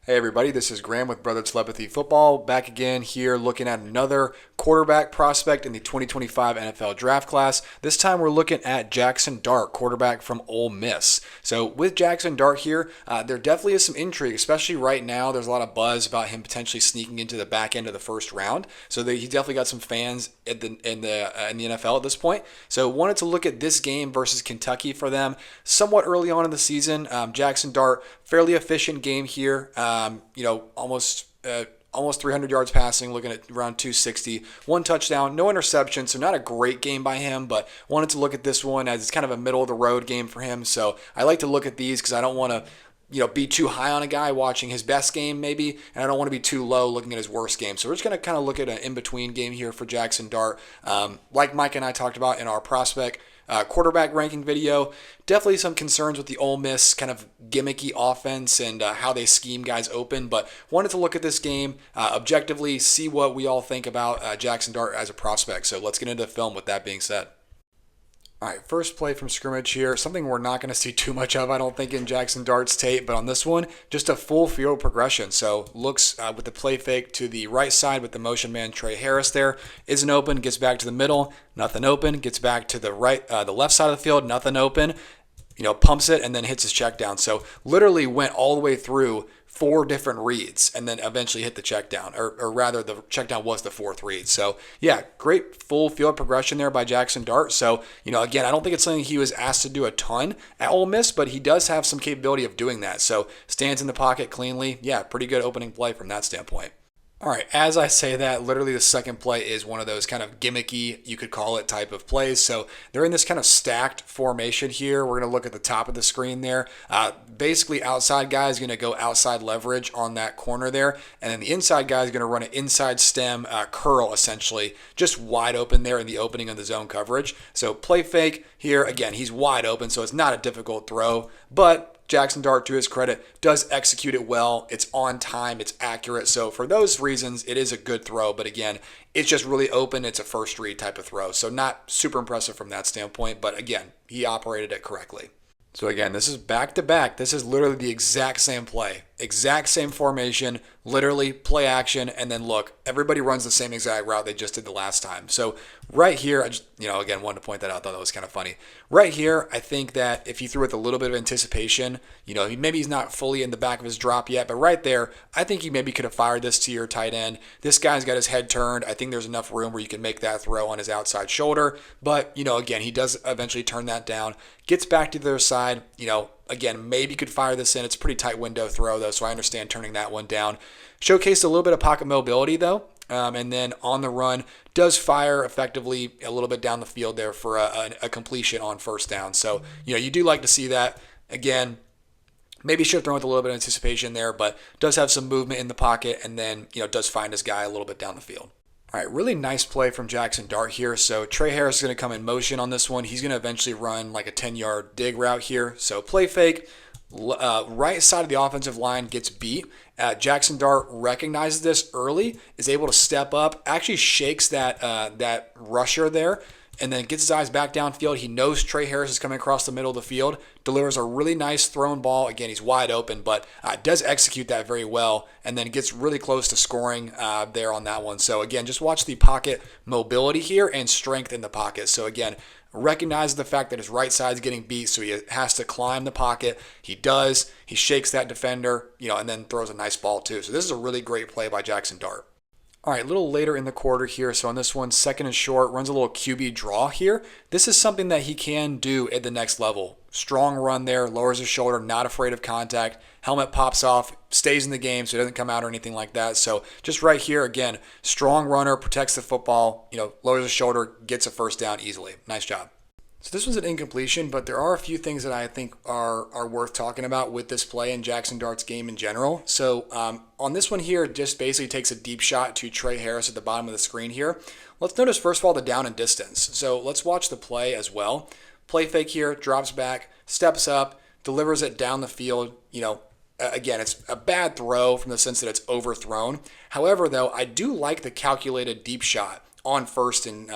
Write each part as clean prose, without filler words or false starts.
Hey everybody, this is Graham with Brother Telepathy Football, back again here looking at another quarterback prospect in the 2025 NFL draft class. This time we're looking at Jaxson Dart, quarterback from Ole Miss. So with Jaxson Dart here, there definitely is some intrigue, especially right now. There's a lot of buzz about him potentially sneaking into the back end of the first round. So he definitely got some fans in the NFL at this point. So wanted to look at this game versus Kentucky for them. Somewhat early on in the season, Jaxson Dart, fairly efficient game here. Almost 300 yards passing, looking at around 260. One touchdown, no interception, so not a great game by him, but wanted to look at this one as it's kind of a middle of the road game for him. So I like to look at these because I don't want to be too high on a guy watching his best game maybe, and I don't want to be too low looking at his worst game. So we're just going to kind of look at an in-between game here for Jaxson Dart. Like Mike and I talked about in our prospect quarterback ranking video, definitely some concerns with the Ole Miss kind of gimmicky offense and how they scheme guys open, but wanted to look at this game objectively, see what we all think about Jaxson Dart as a prospect. So let's get into the film with that being said. All right, first play from scrimmage here. Something we're not going to see too much of, I don't think, in Jaxson Dart's tape, but on this one, just a full field progression. So looks with the play fake to the right side with the motion man Trey Harris there. Isn't open, gets back to the middle, nothing open. Gets back to the left side of the field, nothing open. Pumps it and then hits his check down. So literally went all the way through 4 different reads and then eventually hit the check down, or rather the check down was the 4th read. So yeah, great full field progression there by Jaxson Dart. So, again, I don't think it's something he was asked to do a ton at Ole Miss, but he does have some capability of doing that. So stands in the pocket cleanly. Yeah, pretty good opening play from that standpoint. All right, as I say that, literally the second play is one of those kind of gimmicky, you could call it, type of plays. So they're in this kind of stacked formation here. We're going to look at the top of the screen there. Basically, outside guy is going to go outside leverage on that corner there. And then the inside guy is going to run an inside stem curl, essentially, just wide open there in the opening of the zone coverage. So play fake here. Again, he's wide open, so it's not a difficult throw. But Jaxson Dart, to his credit, does execute it well. It's on time. It's accurate. So for those reasons, it is a good throw. But again, it's just really open. It's a first read type of throw. So not super impressive from that standpoint. But again, he operated it correctly. So again, this is back to back. This is literally the exact same play, exact same formation, literally play action. And then look, everybody runs the same exact route they just did the last time. So right here, I just, again, wanted to point that out. Thought that was kind of funny. Right here, I think that if he threw with a little bit of anticipation, maybe he's not fully in the back of his drop yet, but right there, I think he maybe could have fired this to your tight end. This guy's got his head turned. I think there's enough room where you can make that throw on his outside shoulder. But, again, he does eventually turn that down. Gets back to the other side, again, maybe could fire this in. It's a pretty tight window throw, though, so I understand turning that one down. Showcased a little bit of pocket mobility, though, and then on the run, does fire effectively a little bit down the field there for a completion on first down. So, you do like to see that. Again, maybe should have thrown with a little bit of anticipation there, but does have some movement in the pocket and then, does find his guy a little bit down the field. All right, really nice play from Jaxson Dart here. So Trey Harris is going to come in motion on this one. He's going to eventually run like a 10-yard dig route here. So play fake, right side of the offensive line gets beat. Jaxson Dart recognizes this early, is able to step up, actually shakes that rusher there, and then gets his eyes back downfield. He knows Trey Harris is coming across the middle of the field, delivers a really nice thrown ball. Again, he's wide open, but does execute that very well, and then gets really close to scoring there on that one. So again, just watch the pocket mobility here and strength in the pocket. So again, recognizes the fact that his right side is getting beat, so he has to climb the pocket. He does. He shakes that defender, and then throws a nice ball too. So this is a really great play by Jaxson Dart. All right, a little later in the quarter here. So on this one, second and short, runs a little QB draw here. This is something that he can do at the next level. Strong run there, lowers his shoulder, not afraid of contact. Helmet pops off, stays in the game, so it doesn't come out or anything like that. So just right here, again, strong runner, protects the football, lowers his shoulder, gets a first down easily. Nice job. So this was an incompletion, but there are a few things that I think are worth talking about with this play and Jaxson Dart's game in general. So on this one here, just basically takes a deep shot to Trey Harris at the bottom of the screen here. Let's notice, first of all, the down and distance. So let's watch the play as well. Play fake here, drops back, steps up, delivers it down the field. Again, it's a bad throw from the sense that it's overthrown. However, though, I do like the calculated deep shot on first and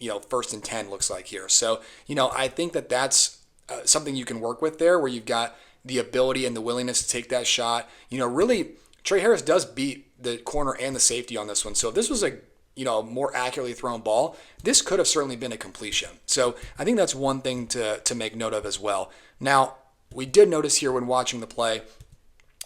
10 looks like here. So, I think that that's something you can work with there where you've got the ability and the willingness to take that shot. Really Trey Harris does beat the corner and the safety on this one. So if this was a more accurately thrown ball, this could have certainly been a completion. So I think that's one thing to make note of as well. Now, we did notice here when watching the play,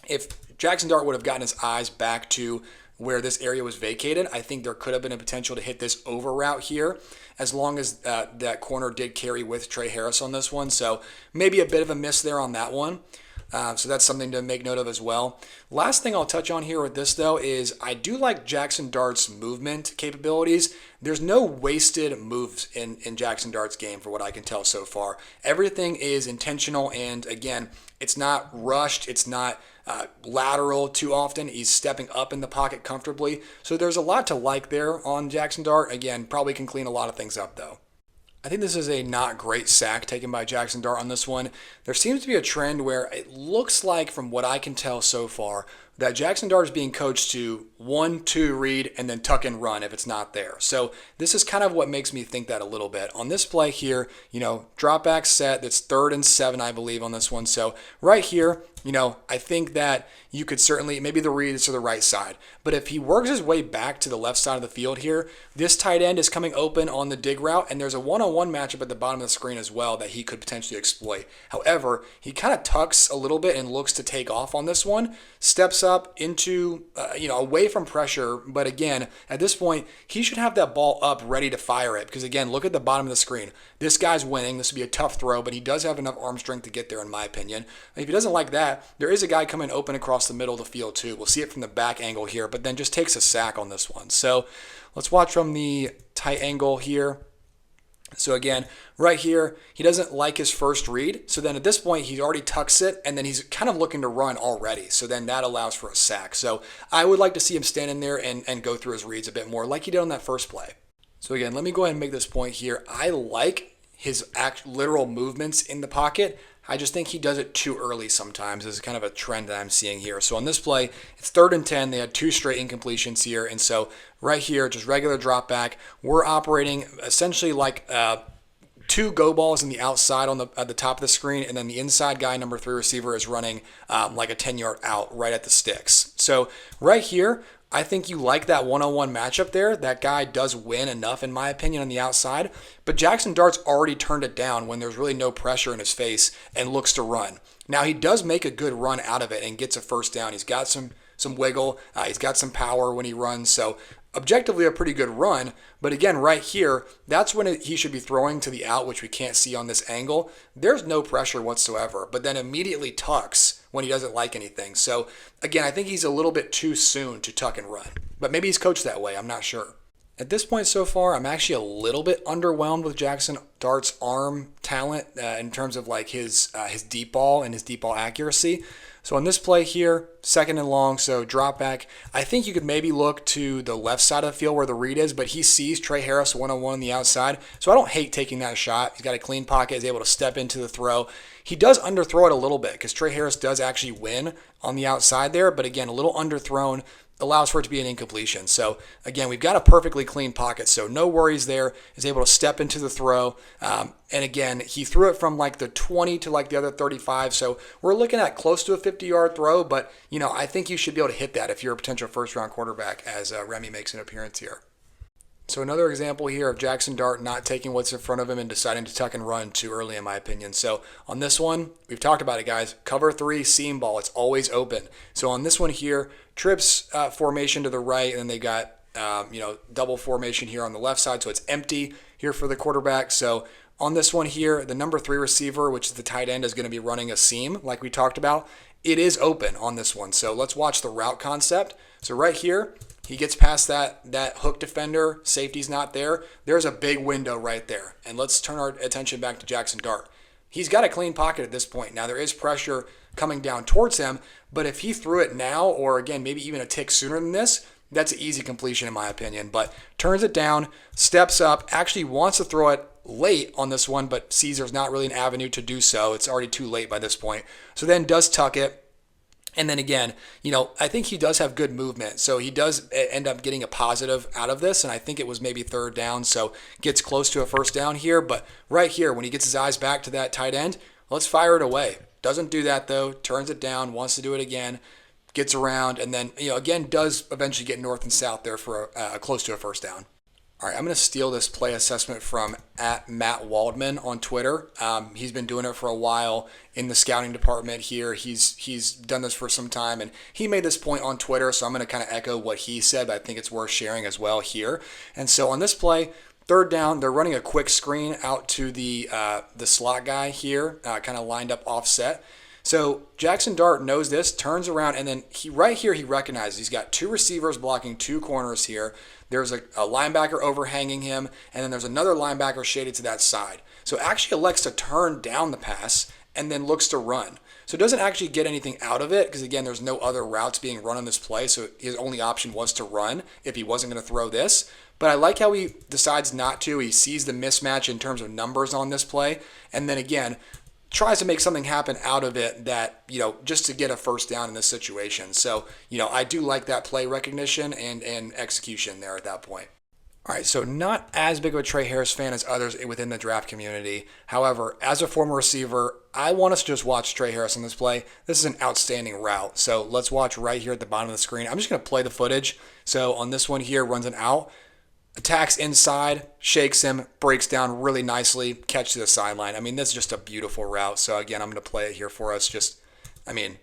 if Jaxson Dart would have gotten his eyes back to where this area was vacated, I think there could have been a potential to hit this over route here, as long as that corner did carry with Trey Harris on this one. So maybe a bit of a miss there on that one. So that's something to make note of as well. Last thing I'll touch on here with this, though, is I do like Jaxson Dart's movement capabilities. There's no wasted moves in Jaxson Dart's game for what I can tell so far. Everything is intentional, and again, it's not rushed. It's not lateral too often. He's stepping up in the pocket comfortably. So there's a lot to like there on Jaxson Dart. Again, probably can clean a lot of things up, though. I think this is a not great sack taken by Jaxson Dart on this one. There seems to be a trend where it looks like, from what I can tell so far, that Jaxson Dart is being coached to 1-2 read and then tuck and run if it's not there. So this is kind of what makes me think that a little bit. On this play here, drop back set, that's 3rd and 7, I believe, on this one. So right here, I think that you could certainly, maybe the read is to the right side. But if he works his way back to the left side of the field here, this tight end is coming open on the dig route, and there's a one-on-one matchup at the bottom of the screen as well that he could potentially exploit. However, he kind of tucks a little bit and looks to take off on this one, steps up into, away from pressure. But again, at this point, he should have that ball up ready to fire it, because again, look at the bottom of the screen. This guy's winning. This would be a tough throw, but he does have enough arm strength to get there, in my opinion. If he doesn't like that, there is a guy coming open across the middle of the field too. We'll see it from the back angle here, but then just takes a sack on this one. So let's watch from the tight angle here. So again, right here, he doesn't like his first read. So then at this point, he already tucks it, and then he's kind of looking to run already. So then that allows for a sack. So I would like to see him stand in there and go through his reads a bit more like he did on that first play. So again, let me go ahead and make this point here. I like his literal movements in the pocket. I just think he does it too early sometimes. This is kind of a trend that I'm seeing here. So on this play, it's 3rd and 10. They had 2 straight incompletions here. And so right here, just regular drop back. We're operating essentially like 2 go balls in the outside at the top of the screen, and then the inside guy, number 3 receiver, is running like a 10-yard out right at the sticks. So right here, I think you like that one-on-one matchup there. That guy does win enough, in my opinion, on the outside. But Jaxson Dart's already turned it down when there's really no pressure in his face and looks to run. Now, he does make a good run out of it and gets a first down. He's got some wiggle. He's got some power when he runs. So objectively a pretty good run. But again, right here, that's when he should be throwing to the out, which we can't see on this angle. There's no pressure whatsoever, but then immediately tucks when he doesn't like anything. So again, I think he's a little bit too soon to tuck and run, but maybe he's coached that way. I'm not sure. At this point so far, I'm actually a little bit underwhelmed with Jaxson Dart's arm talent in terms of like his deep ball and his deep ball accuracy. So on this play here, 2nd and long, so drop back. I think you could maybe look to the left side of the field where the read is, but he sees Trey Harris one-on-one on the outside. So I don't hate taking that shot. He's got a clean pocket, is able to step into the throw. He does underthrow it a little bit because Trey Harris does actually win on the outside there, but again, a little underthrown allows for it to be an incompletion. So again, we've got a perfectly clean pocket, so no worries there. Is able to step into the throw. And again, he threw it from like the 20 to like the other 35. So we're looking at close to a 50-yard throw, but I think you should be able to hit that if you're a potential first-round quarterback, as Remy makes an appearance here. So another example here of Jaxson Dart not taking what's in front of him and deciding to tuck and run too early, in my opinion. So on this one, we've talked about it, guys. Cover 3, seam ball. It's always open. So on this one here, trips formation to the right, and then they got double formation here on the left side. So it's empty here for the quarterback. So on this one here, the number 3 receiver, which is the tight end, is going to be running a seam like we talked about. It is open on this one. So let's watch the route concept. So right here, he gets past that hook defender. Safety's not there. There's a big window right there. And let's turn our attention back to Jaxson Dart. He's got a clean pocket at this point. Now, there is pressure coming down towards him, but if he threw it now, or again, maybe even a tick sooner than this, that's an easy completion in my opinion. But turns it down, steps up, actually wants to throw it late on this one, but sees there's not really an avenue to do so. It's already too late by this point. So then does tuck it. And then again, I think he does have good movement. So he does end up getting a positive out of this. And I think it was maybe 3rd down. So gets close to a first down here. But right here, when he gets his eyes back to that tight end, let's fire it away. Doesn't do that though. Turns it down, wants to do it again. gets around, and then, again, does eventually get north and south there for close to a first down. All right, I'm going to steal this play assessment from @Matt Waldman on Twitter. He's been doing it for a while in the scouting department here. He's done this for some time, and he made this point on Twitter, so I'm going to kind of echo what he said, but I think it's worth sharing as well here. And so on this play, third down, they're running a quick screen out to the slot guy here, kind of lined up offset. So Jaxson Dart knows this, turns around, and then right here he recognizes he's got two receivers blocking two corners here. There's a linebacker overhanging him, and then there's another linebacker shaded to that side. So actually elects to turn down the pass and then looks to run. So doesn't actually get anything out of it because, again, there's no other routes being run on this play, so his only option was to run if he wasn't going to throw this. But I like how he decides not to. He sees the mismatch in terms of numbers on this play, and then, again, tries to make something happen out of it that, just to get a first down in this situation. So, I do like that play recognition and execution there at that point. All right, so not as big of a Trey Harris fan as others within the draft community. However, as a former receiver, I want us to just watch Trey Harris on this play. This is an outstanding route. So let's watch right here at the bottom of the screen. I'm just going to play the footage. So on this one here, runs an out. Attacks inside, shakes him, breaks down really nicely, catch to the sideline. I mean, this is just a beautiful route. So again, I'm going to play it here for us. Just an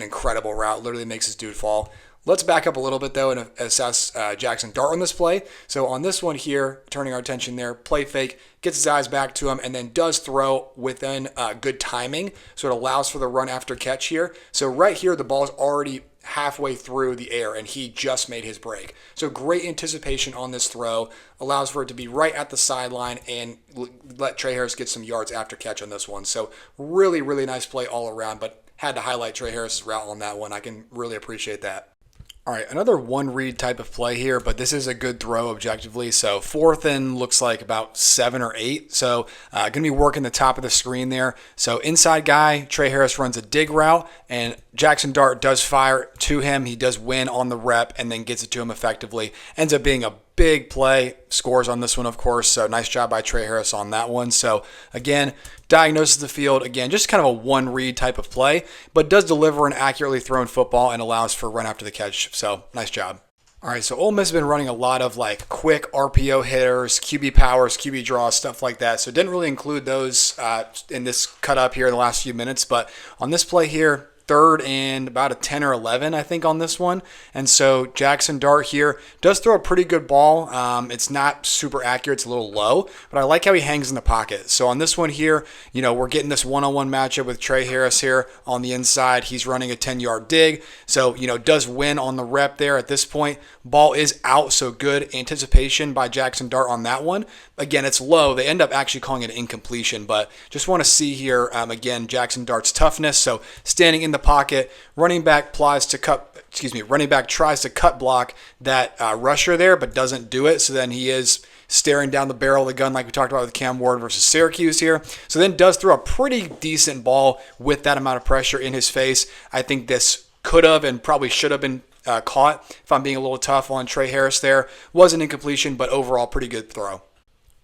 incredible route. Literally makes this dude fall. Let's back up a little bit, though, and assess Jaxson Dart on this play. So on this one here, turning our attention there, play fake, gets his eyes back to him, and then does throw within good timing. So it allows for the run after catch here. So right here, the ball is already halfway through the air, and he just made his break. So great anticipation on this throw. Allows for it to be right at the sideline and let Trey Harris get some yards after catch on this one. So really, really nice play all around, but had to highlight Trey Harris's route on that one. I can really appreciate that. All right, another one read type of play here, but this is a good throw objectively. So fourth and looks like about 7 or 8. So going to be working the top of the screen there. So inside guy, Trey Harris runs a dig route, and Jaxson Dart does fire to him. He does win on the rep and then gets it to him effectively. Ends up being a big play, scores on this one, of course. So nice job by Trey Harris on that one. So again, diagnoses the field. Again, just kind of a one read type of play, but does deliver an accurately thrown football and allows for run after the catch. So nice job. All right, so Ole Miss has been running a lot of quick RPO hitters, QB powers, QB draws, stuff like that. So didn't really include those in this cut up here in the last few minutes. But on this play here, third and about a 10 or 11, I think, on this one. And so Jaxson Dart here does throw a pretty good ball. It's not super accurate. It's a little low, but I like how he hangs in the pocket. So on this one here, we're getting this one-on-one matchup with Trey Harris here on the inside. He's running a 10-yard dig. So, does win on the rep there at this point. Ball is out, so good anticipation by Jaxson Dart on that one. Again, it's low. They end up actually calling it an incompletion, but just want to see here, again, Jaxson Dart's toughness. So standing in the pocket, running back tries to cut block that rusher there, but doesn't do it. So then he is staring down the barrel of the gun like we talked about with Cam Ward versus Syracuse here. So then does throw a pretty decent ball with that amount of pressure in his face. I think this could have and probably should have been caught, if I'm being a little tough on Trey Harris there. Was an incompletion, but overall pretty good throw.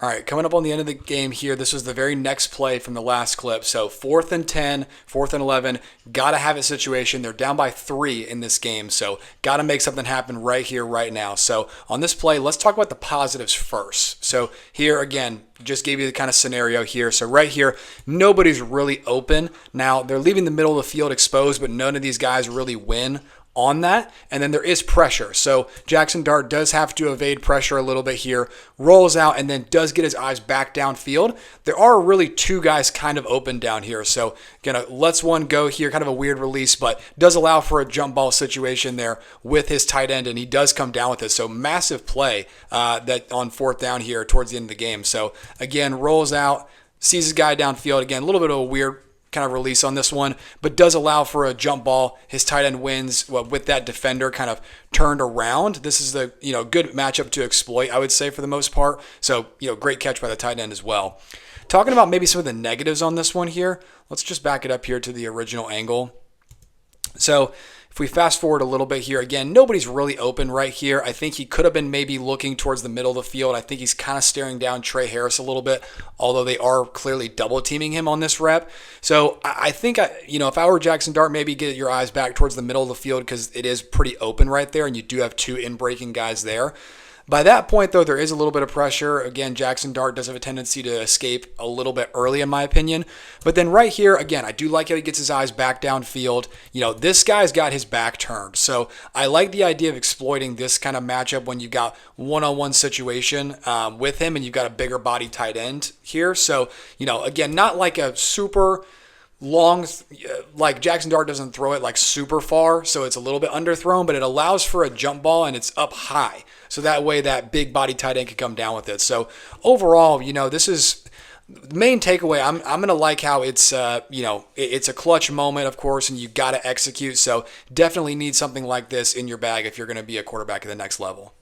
All right, coming up on the end of the game here, this was the very next play from the last clip. So 4th and 10, 4th and 11, got to have a situation. They're down by 3 in this game, so got to make something happen right here, right now. So on this play, let's talk about the positives first. So here, again, just gave you the kind of scenario here. So right here, nobody's really open. Now, they're leaving the middle of the field exposed, but none of these guys really win on that, and then there is pressure. So Jaxson Dart does have to evade pressure a little bit here, rolls out, and then does get his eyes back downfield. There are really 2 guys kind of open down here. So again, lets one go here, kind of a weird release, but does allow for a jump ball situation there with his tight end, and he does come down with it. So massive play that on 4th down here towards the end of the game. So again, rolls out, sees his guy downfield. Again, a little bit of a weird kind of release on this one, but does allow for a jump ball. His tight end wins with that defender kind of turned around. This is the good matchup to exploit, I would say, for the most part. So great catch by the tight end as well. Talking about maybe some of the negatives on this one here, let's just back it up here to the original angle. So If we fast forward a little bit here, again, nobody's really open right here. I think he could have been maybe looking towards the middle of the field. I think he's kind of staring down Trey Harris a little bit, although they are clearly double teaming him on this rep. So I think, if I were Jaxson Dart, maybe get your eyes back towards the middle of the field because it is pretty open right there, and you do have two in-breaking guys there. By that point, though, there is a little bit of pressure. Again, Jaxson Dart does have a tendency to escape a little bit early, in my opinion. But then right here, again, I do like how he gets his eyes back downfield. This guy's got his back turned. So I like the idea of exploiting this kind of matchup when you've got one-on-one situation with him and you've got a bigger body tight end here. So, again, not like a super long, like Jaxson Dart doesn't throw it like super far, so it's a little bit underthrown, but it allows for a jump ball and it's up high. So that way that big body tight end can come down with it. So overall, this is the main takeaway. I'm going to like how it's, it's a clutch moment, of course, and you got to execute. So definitely need something like this in your bag if you're going to be a quarterback at the next level.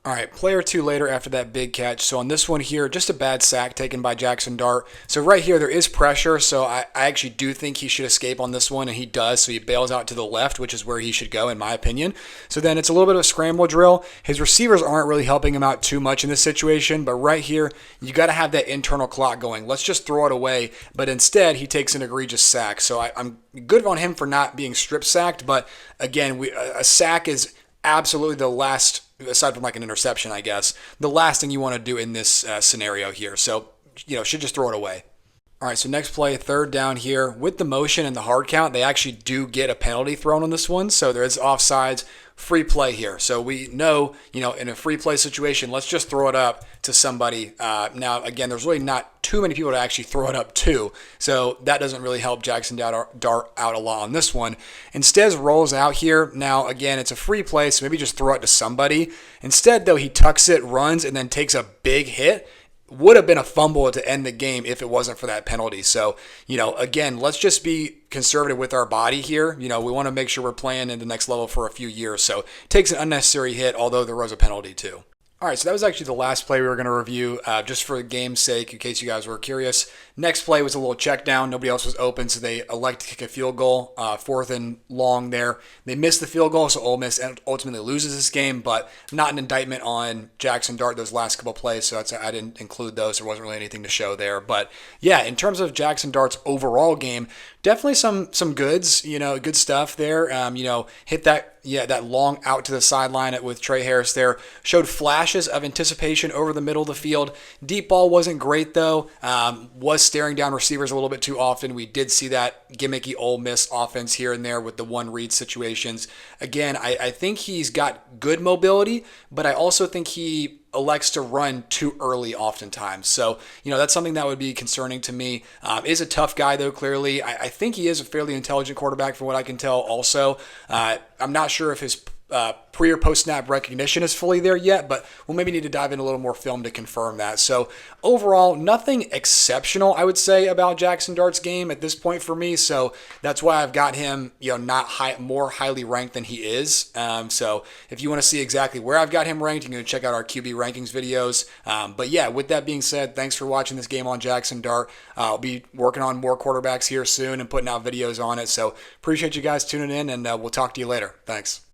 All right, play or two later after that big catch. So on this one here, just a bad sack taken by Jaxson Dart. So right here, there is pressure. So I actually do think he should escape on this one, and he does. So he bails out to the left, which is where he should go, in my opinion. So then it's a little bit of a scramble drill. His receivers aren't really helping him out too much in this situation, but right here, you got to have that internal clock going. Let's just throw it away. But instead, he takes an egregious sack. So I'm good on him for not being strip sacked. But again, a sack is absolutely the last, aside from like an interception, I guess, the last thing you want to do in this scenario here. So, should just throw it away. All right, so next play, third down here. With the motion and the hard count, they actually do get a penalty thrown on this one. So there is offsides, free play here. So we know, in a free play situation, let's just throw it up to somebody. Now, again, there's really not too many people to actually throw it up to. So that doesn't really help Jaxson Dart out a lot on this one. Instead, rolls out here. Now, again, it's a free play, so maybe just throw it to somebody. Instead, though, he tucks it, runs, and then takes a big hit. Would have been a fumble to end the game if it wasn't for that penalty. So, again, let's just be conservative with our body here. We want to make sure we're playing in the next level for a few years. So it takes an unnecessary hit, although there was a penalty too. All right, so that was actually the last play we were going to review, just for the game's sake, in case you guys were curious. Next play was a little check down. Nobody else was open, so they elect to kick a field goal, 4th and long there. They missed the field goal, so Ole Miss ultimately loses this game, but not an indictment on Jaxson Dart those last couple plays, so I didn't include those. There wasn't really anything to show there. But, yeah, in terms of Jaxson Dart's overall game, definitely some goods, good stuff there. Hit that long out to the sideline with Trey Harris there. Showed flashes of anticipation over the middle of the field. Deep ball wasn't great, though. Was staring down receivers a little bit too often. We did see that gimmicky Ole Miss offense here and there with the one read situations. Again, I think he's got good mobility, but I also think he elects to run too early oftentimes. So, that's something that would be concerning to me. Is a tough guy, though, clearly. I think he is a fairly intelligent quarterback from what I can tell also. I'm not sure if his pre or post snap recognition is fully there yet, but we'll maybe need to dive in a little more film to confirm that. So overall, nothing exceptional, I would say, about Jaxson Dart's game at this point for me. So that's why I've got him, not more highly ranked than he is. So if you want to see exactly where I've got him ranked, you can check out our QB rankings videos. But yeah, with that being said, thanks for watching this game on Jaxson Dart. I'll be working on more quarterbacks here soon and putting out videos on it. So appreciate you guys tuning in, and we'll talk to you later. Thanks.